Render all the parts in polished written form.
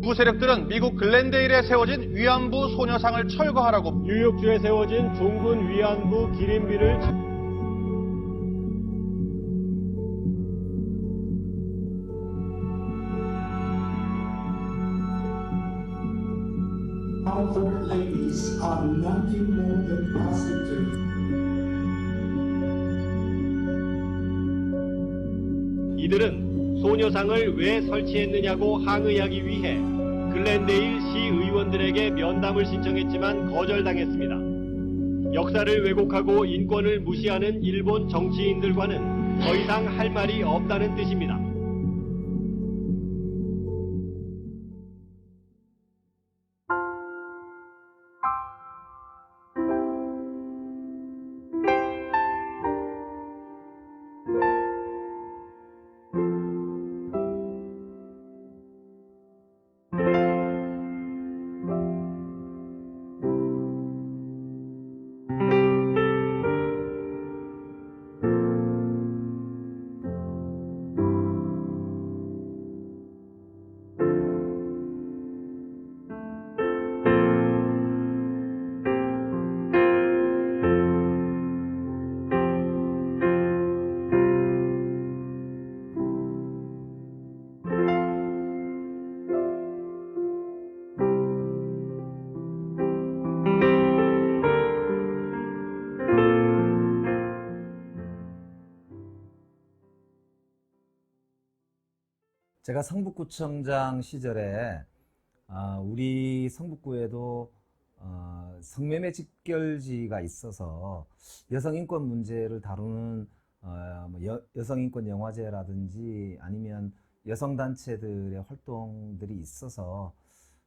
극우 세력들은 미국 글렌데일에 세워진 위안부 소녀상을 철거하라고 뉴욕주에 세워진 종군 위안부 기림비를 Our ladies are nothing more than prostitutes. 이들은 소녀상을 왜 설치했느냐고 항의하기 위해 글렌데일 시의원들에게 면담을 신청했지만 거절당했습니다. 역사를 왜곡하고 인권을 무시하는 일본 정치인들과는 더 이상 할 말이 없다는 뜻입니다. 제가 성북구청장 시절에 우리 성북구에도 성매매 직결지가 있어서 여성인권 문제를 다루는 여성인권 영화제라든지 아니면 여성단체들의 활동들이 있어서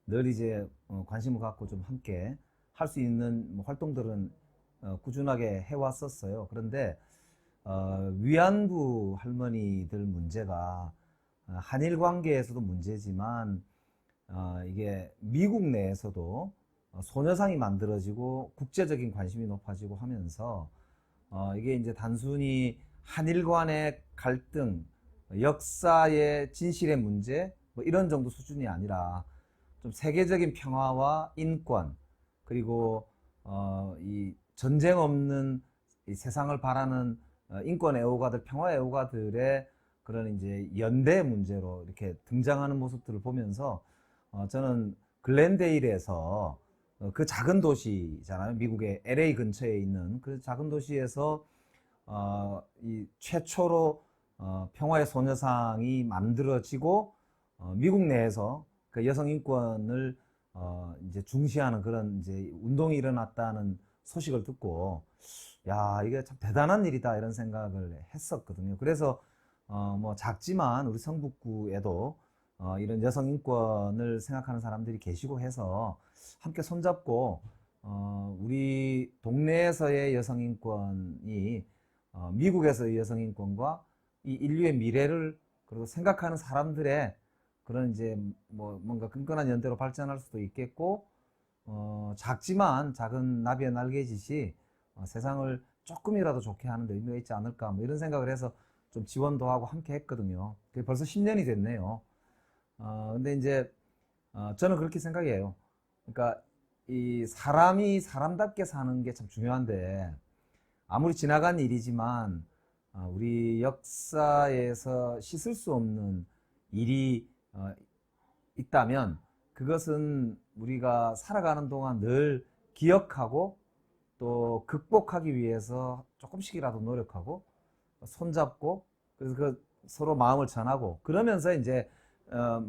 늘 이제 관심을 갖고 좀 함께 할 수 있는 활동들은 꾸준하게 해왔었어요. 그런데 위안부 할머니들 문제가 한일 관계에서도 문제지만 이게 미국 내에서도 소녀상이 만들어지고 국제적인 관심이 높아지고 하면서 이게 이제 단순히 한일 간의 갈등, 역사의 진실의 문제 뭐 이런 정도 수준이 아니라 좀 세계적인 평화와 인권 그리고 이 전쟁 없는 이 세상을 바라는 인권 애호가들, 평화 애호가들의 그런 이제 연대 문제로 이렇게 등장하는 모습들을 보면서 저는 글렌데일에서 그 작은 도시잖아요. 미국의 LA 근처에 있는 그 작은 도시에서 이 최초로 평화의 소녀상이 만들어지고 미국 내에서 그 여성 인권을 이제 중시하는 그런 이제 운동이 일어났다는 소식을 듣고 야, 이게 참 대단한 일이다 이런 생각을 했었거든요. 그래서 뭐 작지만 우리 성북구에도 이런 여성 인권을 생각하는 사람들이 계시고 해서 함께 손잡고 우리 동네에서의 여성 인권이 미국에서의 여성 인권과 이 인류의 미래를 그리고 생각하는 사람들의 그런 이제 뭐 뭔가 끈끈한 연대로 발전할 수도 있겠고 작지만 작은 나비의 날개짓이 세상을 조금이라도 좋게 하는 데 의미가 있지 않을까 뭐 이런 생각을 해서 좀 지원도 하고 함께 했거든요. 그게 벌써 10년이 됐네요. 근데 이제 저는 그렇게 생각해요. 그러니까 이 사람이 사람답게 사는 게 참 중요한데 아무리 지나간 일이지만 우리 역사에서 씻을 수 없는 일이 있다면 그것은 우리가 살아가는 동안 늘 기억하고 또 극복하기 위해서 조금씩이라도 노력하고 손잡고 그래서 그 서로 마음을 전하고 그러면서 이제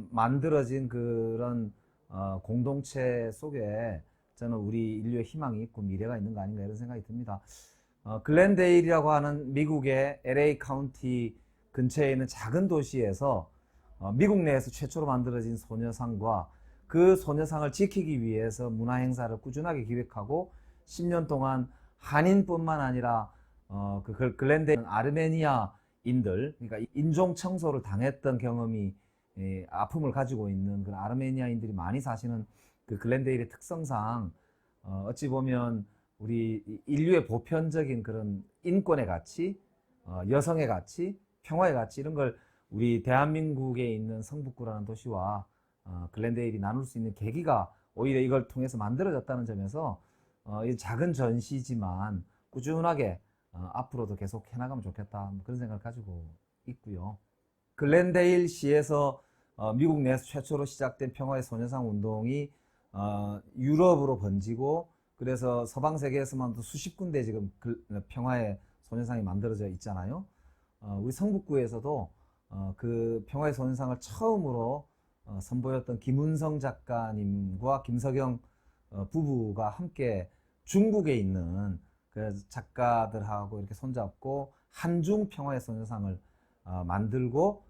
만들어진 그런 공동체 속에 저는 우리 인류의 희망이 있고 미래가 있는 거 아닌가 이런 생각이 듭니다. 글렌데일이라고 하는 미국의 LA 카운티 근처에 있는 작은 도시에서 미국 내에서 최초로 만들어진 소녀상과 그 소녀상을 지키기 위해서 문화행사를 꾸준하게 기획하고 10년 동안 한인뿐만 아니라 그 글렌데일 아르메니아인들, 그러니까 인종 청소를 당했던 경험이 아픔을 가지고 있는 그런 아르메니아인들이 많이 사시는 그 글렌데일의 특성상 어찌 보면 우리 인류의 보편적인 그런 인권의 가치, 여성의 가치, 평화의 가치 이런 걸 우리 대한민국에 있는 성북구라는 도시와 글렌데일이 나눌 수 있는 계기가 오히려 이걸 통해서 만들어졌다는 점에서 이 작은 전시지만 꾸준하게 앞으로도 계속 해나가면 좋겠다, 뭐 그런 생각을 가지고 있고요. 글렌데일 시에서 미국 내에서 최초로 시작된 평화의 소녀상 운동이 유럽으로 번지고, 그래서 서방 세계에서만도 수십 군데 지금 평화의 소녀상이 만들어져 있잖아요. 우리 성북구에서도 그 평화의 소녀상을 처음으로 선보였던 김은성 작가님과 김석영 부부가 함께 중국에 있는 그 작가들하고 이렇게 손잡고 한중 평화의 소녀상을 만들고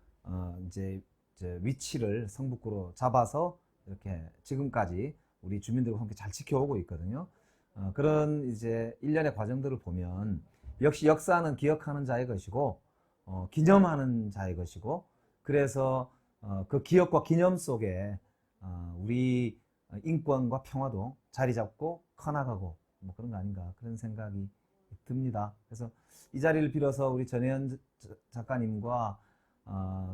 이제 위치를 성북구로 잡아서 이렇게 지금까지 우리 주민들과 함께 잘 지켜오고 있거든요. 그런 이제 일련의 과정들을 보면 역시 역사는 기억하는 자의 것이고 기념하는 자의 것이고, 그래서 그 기억과 기념 속에 우리 인권과 평화도 자리 잡고 커나가고 뭐 그런 거 아닌가, 그런 생각이 듭니다. 그래서 이 자리를 빌어서 우리 전혜연 작가님과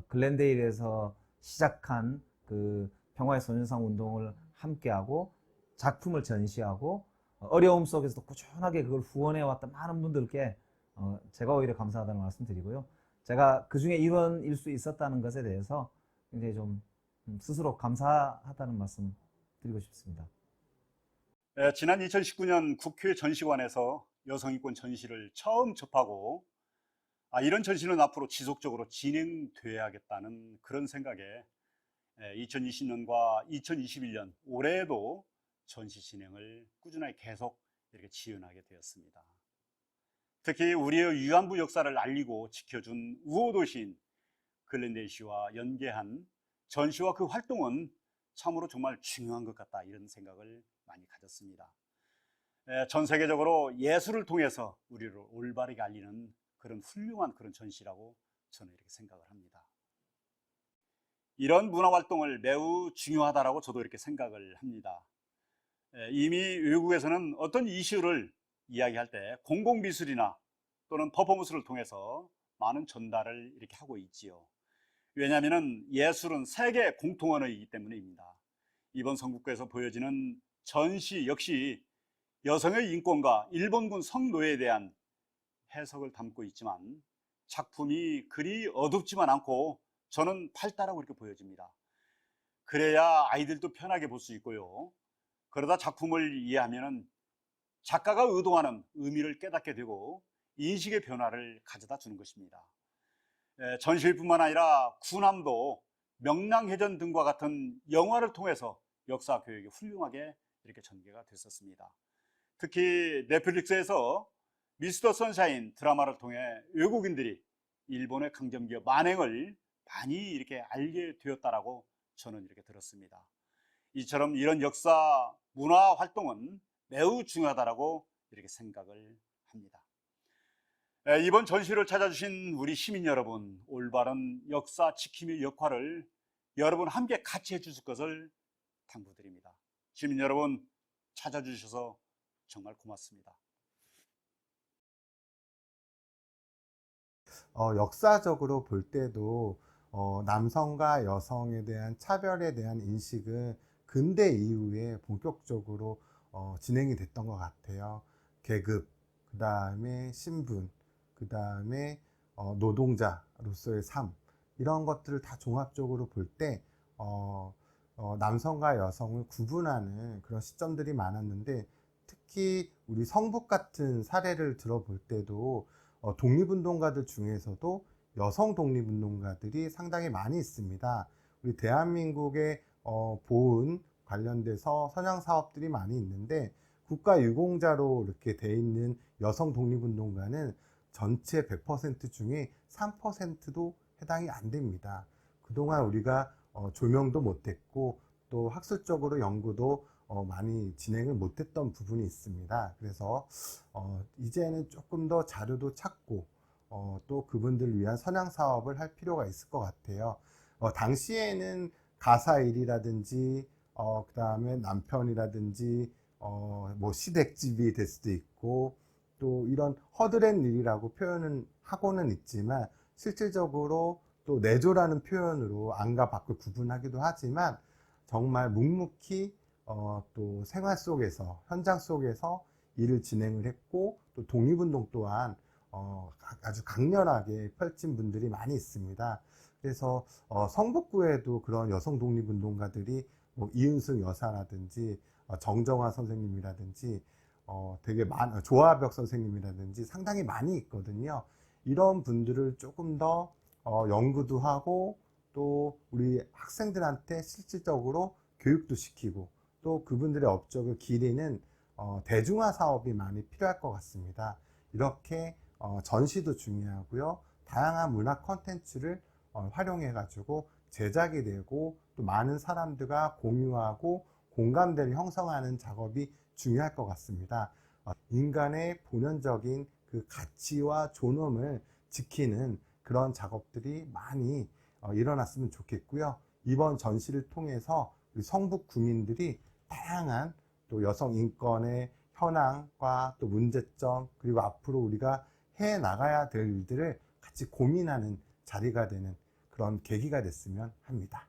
글렌데일에서 시작한 그 평화의 소녀상 운동을 함께하고 작품을 전시하고 어려움 속에서도 꾸준하게 그걸 후원해왔던 많은 분들께 제가 오히려 감사하다는 말씀 드리고요. 제가 그 중에 일원일 수 있었다는 것에 대해서 굉장히 좀 스스로 감사하다는 말씀 드리고 싶습니다. 지난 2019년 국회 전시관에서 여성인권 전시를 처음 접하고 이런 전시는 앞으로 지속적으로 진행돼야겠다는 그런 생각에 2020년과 2021년 올해에도 전시 진행을 꾸준하게 계속 이렇게 지원하게 되었습니다. 특히 우리의 위안부 역사를 알리고 지켜준 우호도시인 글렌데일 씨와 연계한 전시와 그 활동은 참으로 정말 중요한 것 같다, 이런 생각을 많이 가졌습니다. 전 세계적으로 예술을 통해서 우리를 올바르게 알리는 그런 훌륭한 그런 전시라고 저는 이렇게 생각을 합니다. 이런 문화활동을 매우 중요하다라고 저도 이렇게 생각을 합니다. 이미 외국에서는 어떤 이슈를 이야기할 때 공공미술이나 또는 퍼포먼스를 통해서 많은 전달을 이렇게 하고 있지요. 왜냐하면 예술은 세계 공통 언어이기 때문입니다. 이번 성북구에서 보여지는 전시 역시 여성의 인권과 일본군 성노예에 대한 해석을 담고 있지만 작품이 그리 어둡지만 않고 저는 밝다라고 이렇게 보여집니다. 그래야 아이들도 편하게 볼 수 있고요. 그러다 작품을 이해하면 작가가 의도하는 의미를 깨닫게 되고 인식의 변화를 가져다 주는 것입니다. 전시뿐만 아니라 군함도 명랑해전 등과 같은 영화를 통해서 역사 교육이 훌륭하게 이렇게 전개가 됐었습니다. 특히 넷플릭스에서 미스터 선샤인 드라마를 통해 외국인들이 일본의 강점기업 만행을 많이 이렇게 알게 되었다라고 저는 이렇게 들었습니다. 이처럼 이런 역사 문화 활동은 매우 중요하다라고 이렇게 생각을 합니다. 이번 전시를 찾아주신 우리 시민 여러분, 올바른 역사 지킴의 역할을 여러분 함께 같이 해주실 것을 당부드립니다. 시민 여러분, 찾아주셔서 정말 고맙습니다. 역사적으로 볼 때도 남성과 여성에 대한 차별에 대한 인식은 근대 이후에 본격적으로 진행이 됐던 것 같아요. 계급, 그 다음에 신분, 그 다음에 노동자로서의 삶, 이런 것들을 다 종합적으로 볼 때 남성과 여성을 구분하는 그런 시점들이 많았는데, 특히 우리 성북 같은 사례를 들어볼 때도 독립운동가들 중에서도 여성 독립운동가들이 상당히 많이 있습니다. 우리 대한민국의 보훈 관련돼서 선양 사업들이 많이 있는데, 국가유공자로 이렇게 돼 있는 여성 독립운동가는 전체 100% 중에 3%도 해당이 안 됩니다. 그동안 우리가 조명도 못했고 또 학술적으로 연구도 많이 진행을 못했던 부분이 있습니다. 그래서 이제는 조금 더 자료도 찾고 또 그분들을 위한 선양 사업을 할 필요가 있을 것 같아요. 당시에는 가사일이라든지 그 다음에 남편이라든지 뭐 시댁집이 될 수도 있고, 또 이런 허드렛 일이라고 표현은 하고는 있지만 실질적으로 또 내조라는 표현으로 안과 밖을 구분하기도 하지만 정말 묵묵히 또 생활 속에서, 현장 속에서 일을 진행을 했고, 또 독립운동 또한 아주 강렬하게 펼친 분들이 많이 있습니다. 그래서 성북구에도 그런 여성 독립운동가들이 뭐 이은숙 여사라든지 정정화 선생님이라든지 되게 조화벽 선생님이라든지 상당히 많이 있거든요. 이런 분들을 조금 더 연구도 하고 또 우리 학생들한테 실질적으로 교육도 시키고 또 그분들의 업적을 기리는 대중화 사업이 많이 필요할 것 같습니다. 이렇게 전시도 중요하고요. 다양한 문화 콘텐츠를 활용해 가지고 제작이 되고 또 많은 사람들과 공유하고 공감대를 형성하는 작업이 중요할 것 같습니다. 인간의 본연적인 그 가치와 존엄을 지키는 그런 작업들이 많이 일어났으면 좋겠고요. 이번 전시를 통해서 우리 성북 구민들이 다양한 또 여성 인권의 현황과 또 문제점 그리고 앞으로 우리가 해 나가야 될 일들을 같이 고민하는 자리가 되는 그런 계기가 됐으면 합니다.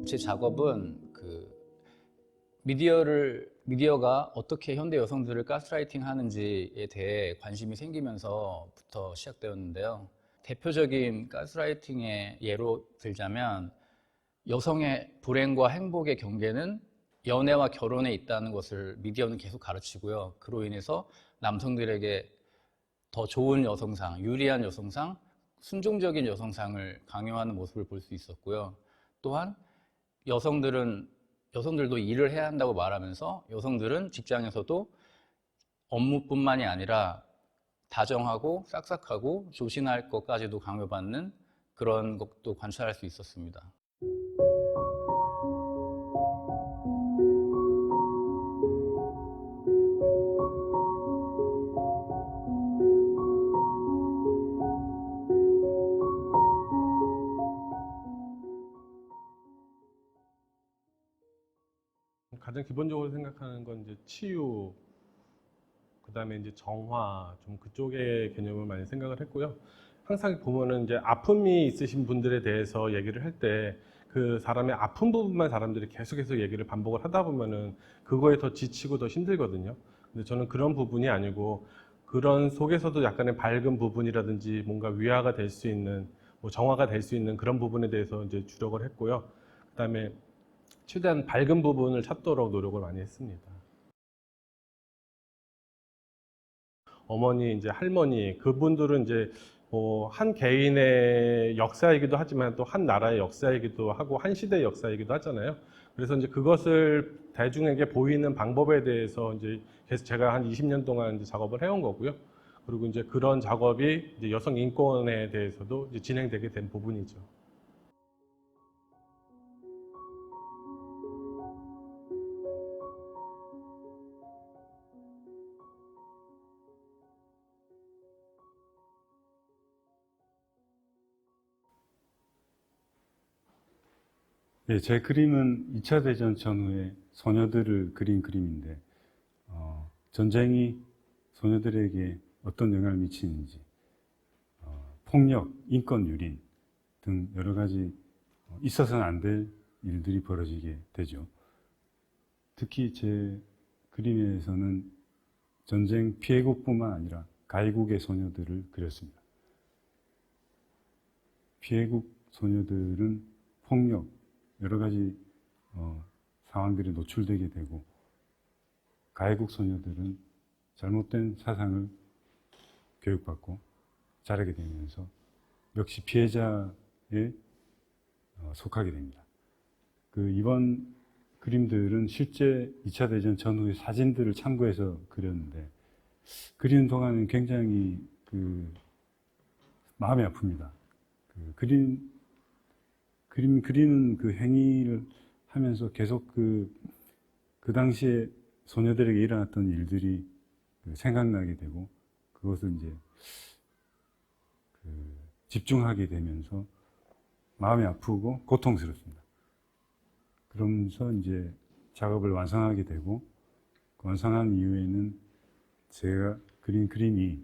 제 작업은 미디어가 어떻게 현대 여성들을 가스라이팅 하는지에 대해 관심이 생기면서부터 시작되었는데요. 대표적인 가스라이팅의 예로 들자면 여성의 불행과 행복의 경계는 연애와 결혼에 있다는 것을 미디어는 계속 가르치고요. 그로 인해서 남성들에게 더 좋은 여성상, 유리한 여성상, 순종적인 여성상을 강요하는 모습을 볼 수 있었고요. 또한 여성들도 일을 해야 한다고 말하면서 여성들은 직장에서도 업무뿐만이 아니라 다정하고 싹싹하고 조신할 것까지도 강요받는 그런 것도 관찰할 수 있었습니다. 가장 기본적으로 생각하는 건 이제 치유, 그다음에 이제 정화, 좀 그쪽의 개념을 많이 생각을 했고요. 항상 보면은 이제 아픔이 있으신 분들에 대해서 얘기를 할 때 그 사람의 아픈 부분만 사람들이 계속해서 얘기를 반복을 하다 보면은 그거에 더 지치고 더 힘들거든요. 근데 저는 그런 부분이 아니고 그런 속에서도 약간의 밝은 부분이라든지 뭔가 위화가 될 수 있는, 뭐 정화가 될 수 있는 그런 부분에 대해서 이제 주력을 했고요. 그다음에 최대한 밝은 부분을 찾도록 노력을 많이 했습니다. 어머니, 이제 할머니, 그분들은 이제 뭐 한 개인의 역사이기도 하지만 또 한 나라의 역사이기도 하고 한 시대의 역사이기도 하잖아요. 그래서 이제 그것을 대중에게 보이는 방법에 대해서 이제 계속 제가 한 20년 동안 이제 작업을 해온 거고요. 그리고 이제 그런 작업이 이제 여성 인권에 대해서도 이제 진행되게 된 부분이죠. 네, 제 그림은 2차 대전 전후의 소녀들을 그린 그림인데, 전쟁이 소녀들에게 어떤 영향을 미치는지, 폭력, 인권 유린 등 여러 가지 있어서는 안 될 일들이 벌어지게 되죠. 특히 제 그림에서는 전쟁 피해국뿐만 아니라 가해국의 소녀들을 그렸습니다. 피해국 소녀들은 폭력, 여러 가지 상황들에 노출되게 되고, 가해국 소녀들은 잘못된 사상을 교육받고 자라게 되면서 역시 피해자에 속하게 됩니다. 이번 그림들은 실제 2차 대전 전후의 사진들을 참고해서 그렸는데, 그리는 동안은 굉장히 마음이 아픕니다. 그림 그리는 그 행위를 하면서 계속 그 당시에 소녀들에게 일어났던 일들이 생각나게 되고, 그것을 이제 집중하게 되면서 마음이 아프고 고통스럽습니다. 그러면서 이제 작업을 완성하게 되고, 그 완성한 이후에는 제가 그린 그림이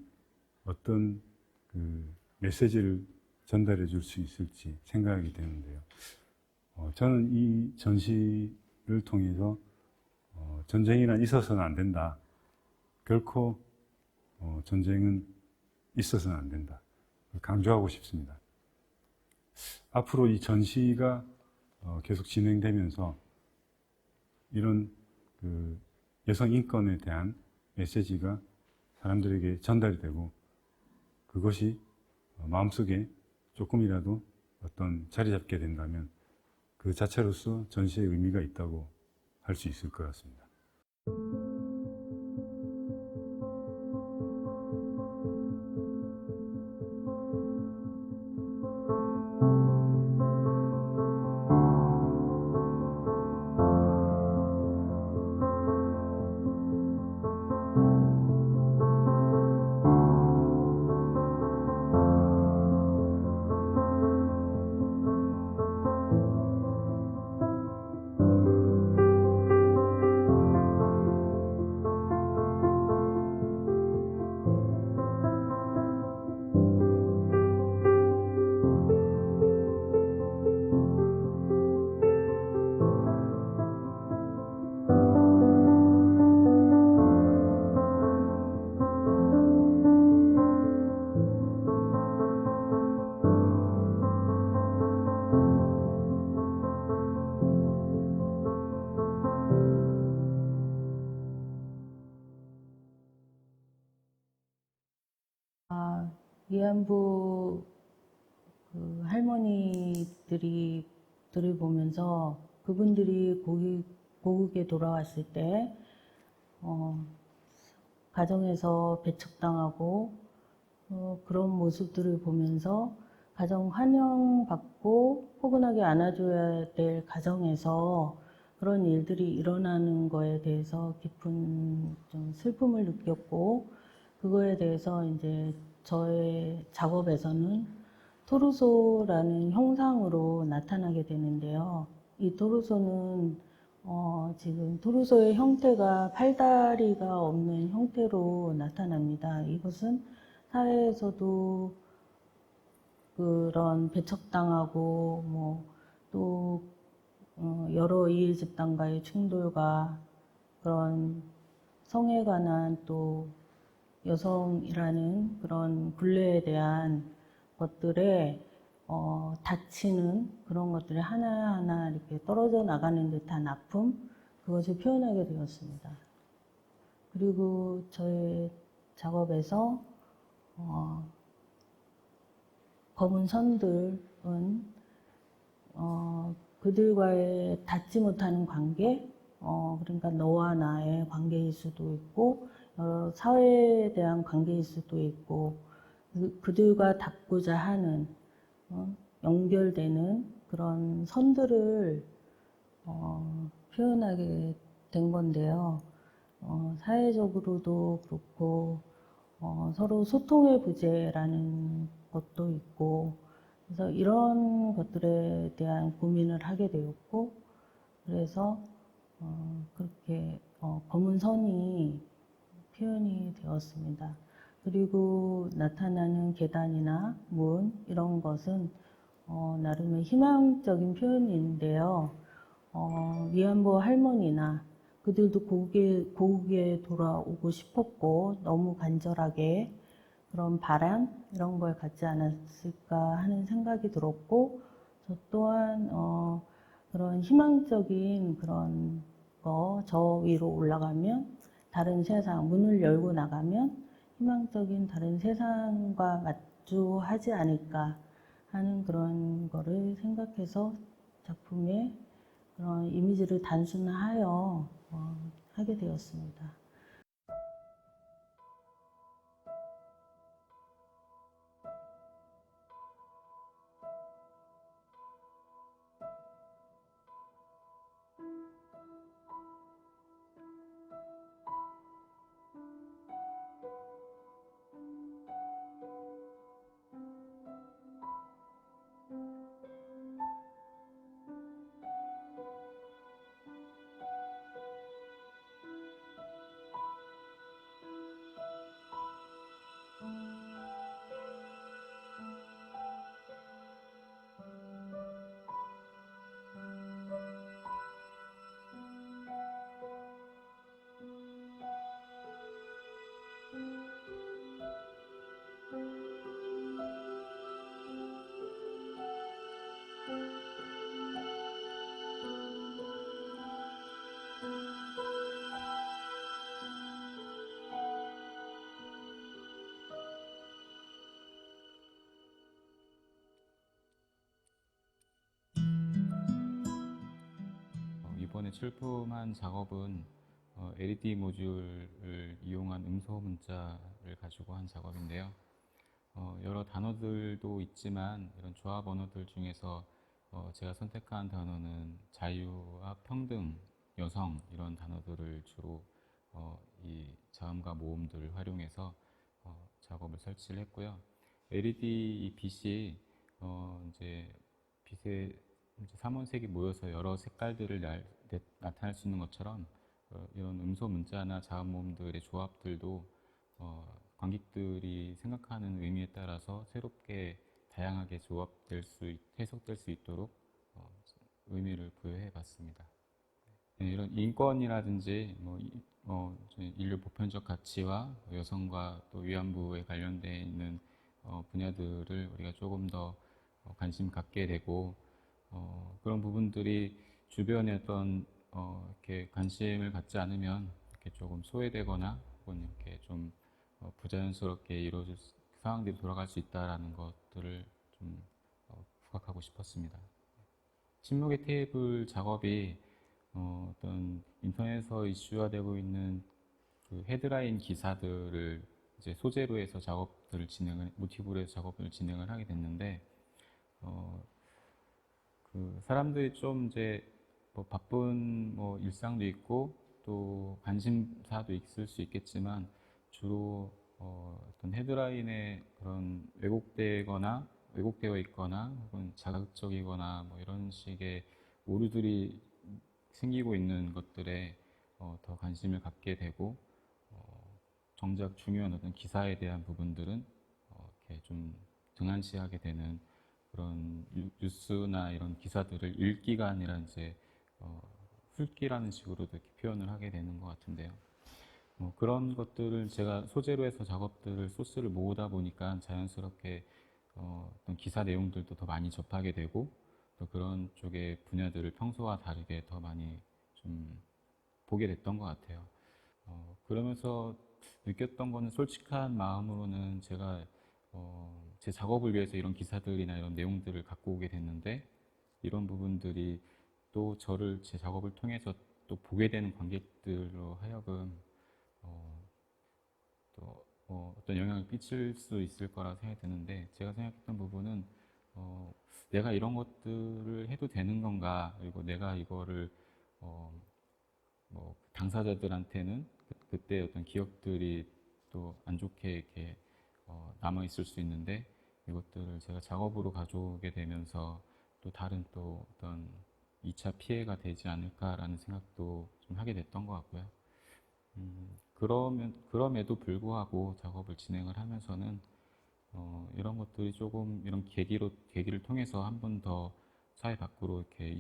어떤 메시지를 전달해 줄 수 있을지 생각하게 되는데요. 저는 이 전시를 통해서 전쟁이란 있어서는 안 된다. 결코 전쟁은 있어서는 안 된다. 강조하고 싶습니다. 앞으로 이 전시가 계속 진행되면서 이런 여성 인권에 대한 메시지가 사람들에게 전달이 되고, 그것이 마음속에 조금이라도 어떤 자리 잡게 된다면 그 자체로서 전시의 의미가 있다고 할 수 있을 것 같습니다. 위안부 할머니들을 보면서 그분들이 고국에 돌아왔을 때 가정에서 배척당하고 그런 모습들을 보면서 가정 환영받고 포근하게 안아줘야 될 가정에서 그런 일들이 일어나는 거에 대해서 깊은 좀 슬픔을 느꼈고, 그거에 대해서 이제 저의 작업에서는 토르소라는 형상으로 나타나게 되는데요. 이 토르소는 지금 토르소의 형태가 팔다리가 없는 형태로 나타납니다. 이것은 사회에서도 그런 배척당하고 또 여러 이해 집단과의 충돌과 그런 성에 관한 또 여성이라는 그런 굴레에 대한 것들에 다치는 그런 것들이 하나하나 이렇게 떨어져 나가는 듯한 아픔, 그것을 표현하게 되었습니다. 그리고 저의 작업에서 검은 선들은 그들과의 닿지 못하는 관계, 그러니까 너와 나의 관계일 수도 있고 사회에 대한 관계일 수도 있고 그들과 닿고자 하는 연결되는 그런 선들을 표현하게 된 건데요. 사회적으로도 그렇고 서로 소통의 부재라는 것도 있고, 그래서 이런 것들에 대한 고민을 하게 되었고, 그래서 그렇게 검은 선이 표현이 되었습니다. 그리고 나타나는 계단이나 문 이런 것은 나름의 희망적인 표현인데요. 위안부 할머니나 그들도 고국에 돌아오고 싶었고 너무 간절하게 그런 바람 이런 걸 갖지 않았을까 하는 생각이 들었고, 저 또한 그런 희망적인 그런 저 위로 올라가면 다른 세상, 문을 열고 나가면 희망적인 다른 세상과 마주하지 않을까 하는 그런 거를 생각해서 작품에 그런 이미지를 단순화하여 하게 되었습니다. 이번에 출품한 작업은 LED 모듈을 이용한 음소 문자를 가지고 한 작업인데요. 여러 단어들도 있지만 이런 조합 언어들 중에서 제가 선택한 단어는 자유와 평등, 여성 이런 단어들을 주로 이 자음과 모음들을 활용해서 작업을 설치를 했고요. LED 빛이 이제 빛에 삼원색이 모여서 여러 색깔들을 나타낼 수 있는 것처럼 이런 음소 문자나 자음 모음들의 조합들도 관객들이 생각하는 의미에 따라서 새롭게 다양하게 해석될 수 있도록 의미를 부여해 봤습니다. 이런 인권이라든지 인류 보편적 가치와 여성과 또 위안부에 관련되어 있는 분야들을 우리가 조금 더 관심 갖게 되고 그런 부분들이 주변에 어떤 이렇게 관심을 갖지 않으면 이렇게 조금 소외되거나 혹은 이렇게 좀 부자연스럽게 이루어질 상황들이 돌아갈 수 있다라는 것들을 좀 부각하고 싶었습니다. 침묵의 테이블 작업이 어떤 인터넷에서 이슈화되고 있는 그 헤드라인 기사들을 이제 소재로 해서 작업들을 모티브로 해서 작업을 진행을 하게 됐는데, 그 사람들이 좀 이제 뭐 바쁜 뭐 일상도 있고 또 관심사도 있을 수 있겠지만 주로 어떤 헤드라인에 그런 왜곡되어 있거나 혹은 자극적이거나 뭐 이런 식의 오류들이 생기고 있는 것들에 더 관심을 갖게 되고, 정작 중요한 어떤 기사에 대한 부분들은 이렇게 좀 등한시하게 되는 그런 뉴스나 이런 기사들을 읽기가 아니라 이제 훑기라는 식으로도 이렇게 표현을 하게 되는 것 같은데요. 그런 것들을 제가 소재로 해서 작업들을 소스를 모으다 보니까 자연스럽게 어떤 기사 내용들도 더 많이 접하게 되고, 또 그런 쪽의 분야들을 평소와 다르게 더 많이 좀 보게 됐던 것 같아요. 그러면서 느꼈던 거는, 솔직한 마음으로는 제가 제 작업을 위해서 이런 기사들이나 이런 내용들을 갖고 오게 됐는데, 이런 부분들이 또 저를 제 작업을 통해서 또 보게 되는 관객들로 하여금 또 어떤 영향을 끼칠 수 있을 거라 생각이 드는데, 제가 생각했던 부분은 내가 이런 것들을 해도 되는 건가, 그리고 내가 이거를 뭐 당사자들한테는 그때 어떤 기억들이 또 안 좋게 이렇게 남아 있을 수 있는데, 이것들을 제가 작업으로 가져오게 되면서 또 다른 또 어떤 2차 피해가 되지 않을까라는 생각도 좀 하게 됐던 것 같고요. 그럼에도 불구하고 작업을 진행을 하면서는 이런 것들이 조금 이런 계기를 통해서 한 번 더 사회 밖으로 이렇게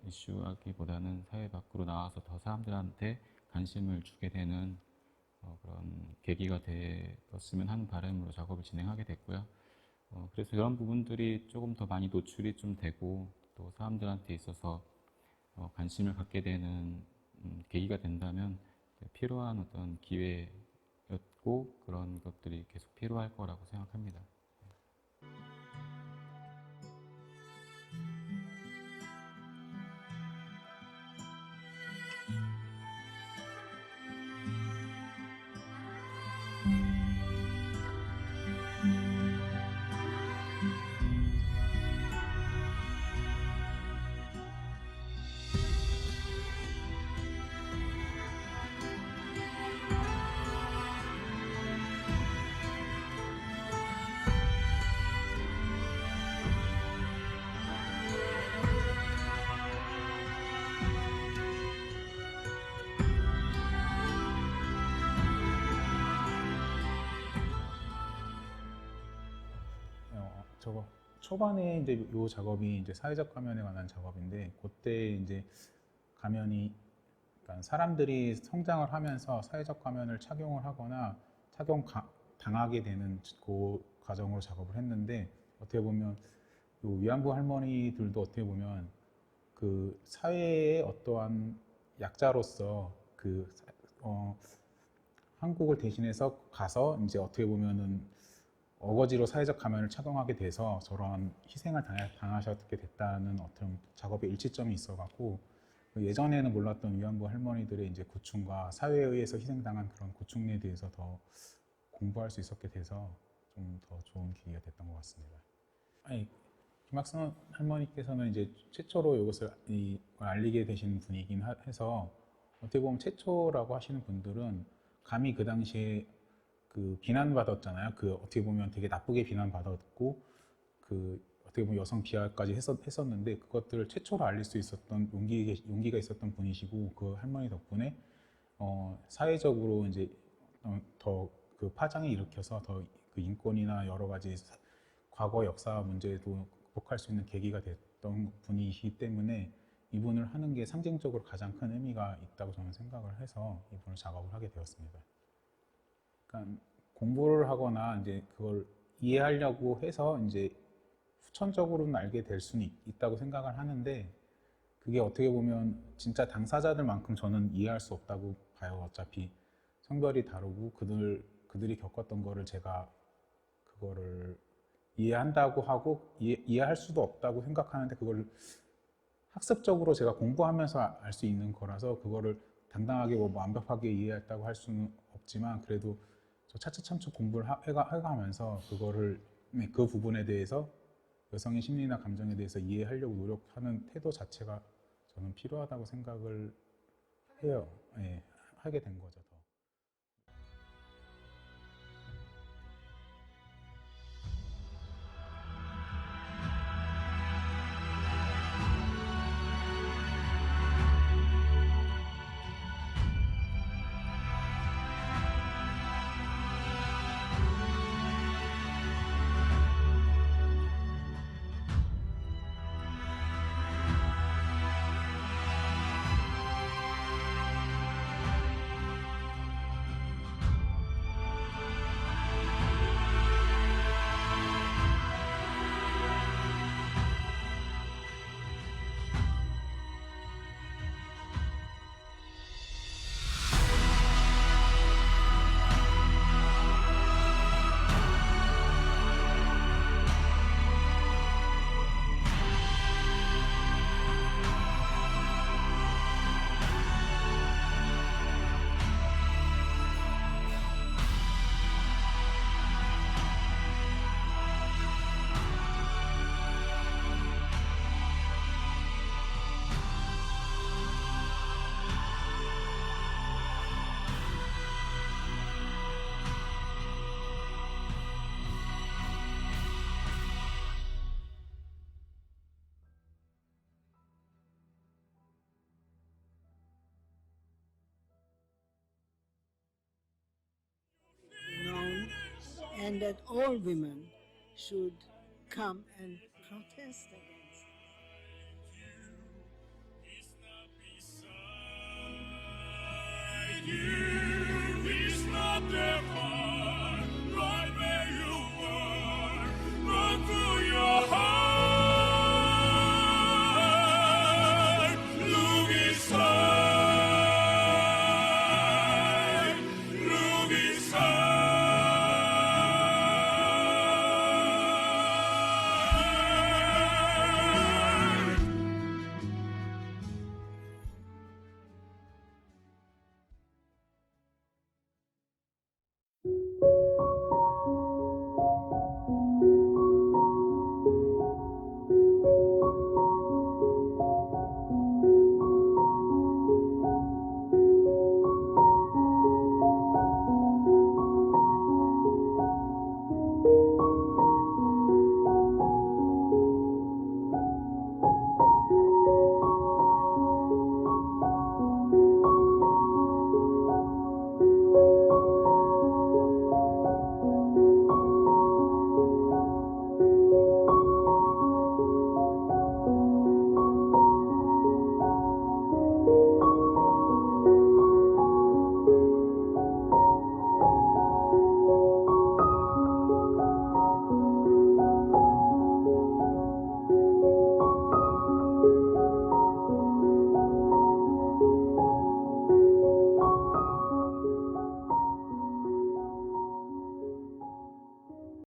이슈하기보다는 사회 밖으로 나와서 더 사람들한테 관심을 주게 되는 그런 계기가 되었으면 하는 바람으로 작업을 진행하게 됐고요. 그래서 이런 부분들이 조금 더 많이 노출이 좀 되고, 또 사람들한테 있어서 관심을 갖게 되는 계기가 된다면 필요한 어떤 기회였고, 그런 것들이 계속 필요할 거라고 생각합니다. 저거 초반에 이제 요 작업이 이제 사회적 가면에 관한 작업인데, 그때 이제 가면이, 그러니까 사람들이 성장을 하면서 사회적 가면을 착용을 하거나 당하게 되는 그 과정으로 작업을 했는데, 어떻게 보면 요 위안부 할머니들도 어떻게 보면 그 사회의 어떠한 약자로서 한국을 대신해서 가서 이제 어떻게 보면은 어거지로 사회적 가면을 착용하게 돼서 저런 희생을 당하셨게 됐다는 어떤 작업의 일치점이 있어갖고, 예전에는 몰랐던 위안부 할머니들의 이제 고충과 사회에 의해서 희생당한 그런 고충에 대해서 더 공부할 수 있었게 돼서 좀 더 좋은 계기가 됐던 것 같습니다. 김학선 할머니께서는 이제 최초로 이것을 알리게 되신 분이긴 해서, 어떻게 보면 최초라고 하시는 분들은 감히 그 당시에 비난받았잖아요. 어떻게 보면 되게 나쁘게 비난받았고, 어떻게 보면 여성 비하까지 했었는데, 그것들을 최초로 알릴 수 있었던 용기가 있었던 분이시고, 그 할머니 덕분에 사회적으로 이제 더 그 파장을 일으켜서 더 그 인권이나 여러 가지 과거 역사 문제도 극복할 수 있는 계기가 됐던 분이시기 때문에, 이분을 하는 게 상징적으로 가장 큰 의미가 있다고 저는 생각을 해서 이분을 작업을 하게 되었습니다. 그러니까 공부를 하거나 이제 그걸 이해하려고 해서 이제 후천적으로는 알게 될 수는 있다고 생각을 하는데, 그게 어떻게 보면 진짜 당사자들만큼 저는 이해할 수 없다고 봐요. 어차피 성별이 다르고 그들이 겪었던 거를 제가 그거를 이해한다고 하고 이해할 수도 없다고 생각하는데, 그걸 학습적으로 제가 공부하면서 알 수 있는 거라서 그거를 당당하게 완벽하게 이해했다고 할 수는 없지만, 그래도 저 차츰 공부를 해가면서 그거를 그 부분에 대해서 여성의 심리나 감정에 대해서 이해하려고 노력하는 태도 자체가 저는 필요하다고 생각을 해요. 예, 하게 된 거죠. 더. known, and that all women should come and protest against it.